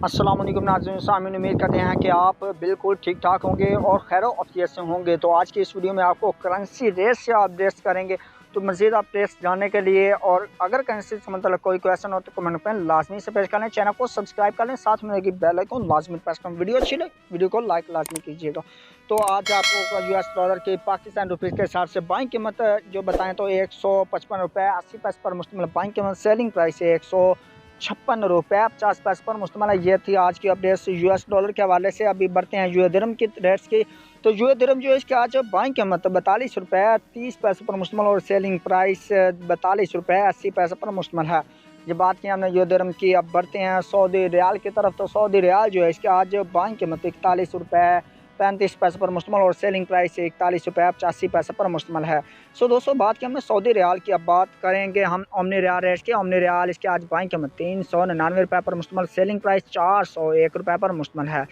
अस्सलाम वालेकुम नाज़रीन सामीन, उम्मीद करते हैं कि आप बिल्कुल ठीक ठाक होंगे और खैर आफियत से होंगे। तो आज की इस वीडियो में आपको करेंसी रेट से अपडेट्स करेंगे। तो मज़ीद अपडेट्स जानने के लिए और अगर करेंसी से मतलब कोई क्वेश्चन हो तो कमेंट में लाजमी से पेश करें, चैनल को सब्सक्राइब कर लें, साथ में लगी बेल आइकन लाजमी प्रेस करें। वीडियो अच्छी लगे वीडियो को लाइक लाजमी कीजिएगा। तो आज आपको US डॉलर के पाकिस्तान रुपीज़ के हिसाब से बाइंग कीमत जो बताएँ तो 155 रुपये 80 पैसे पर मुश्तमिल बाइंग कीमत, सेलिंग प्राइस है 156 रुपये 50 पैसे पर मुश्तमिल। ये थी आज की अपडेट्स US डॉलर के हवाले से। अभी बढ़ते हैं यूए दिरहम की रेट्स की। तो यूए दिरहम जो है इसके आज बाइंग कीमत 42 रुपये 30 पैसे पर मुश्तमिल और सेलिंग प्राइस 42 रुपये 80 पैसे पर मुश्तमिल है। जब बात की हमने यूए दिरहम की, अब बढ़ते हैं सऊदी रियाल की तरफ। तो सऊदी रियाल जो है इसके आज बाइंग कीमत 41 रुपये 35 पैसे पर मुश्तमिल और सेलिंग प्राइस 41 रुपये 85 पैसे पर मुश्तमिल है। सो दोस्तों, बात की हमने सऊदी रियाल की, अब बात करेंगे हम ओमनी रियाल रेट्स की। ओमनी रियाल इसके आज बाइंग कीमत 399 रुपये पर मुश्तमिल, सेलिंग प्राइस 401 रुपये पर मुश्तमिल है।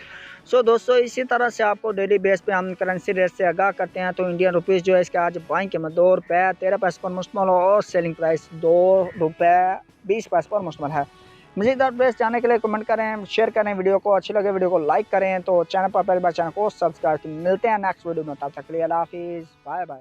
सो दोस्तों, इसी तरह से आपको डेली बेस पे हम करेंसी रेट से आगाह करते हैं। तो इंडियन रुपीज़ जो है इसके आज बाइंग कीमत 2 रुपये 13 पैसे पर मुश्तमिल और सेलिंग प्राइस 2 रुपये 20 पैसे पर मुश्तमिल है। मज़ीद अपडेट्स जानने के लिए कमेंट करें, शेयर करें, वीडियो को अच्छी लगे वीडियो को लाइक करें। तो चैनल पर पहली बार चैनल को सब्सक्राइब करें। मिलते हैं नेक्स्ट वीडियो में, तब तक के लिए अल्लाह हाफिज़, बाय बाय।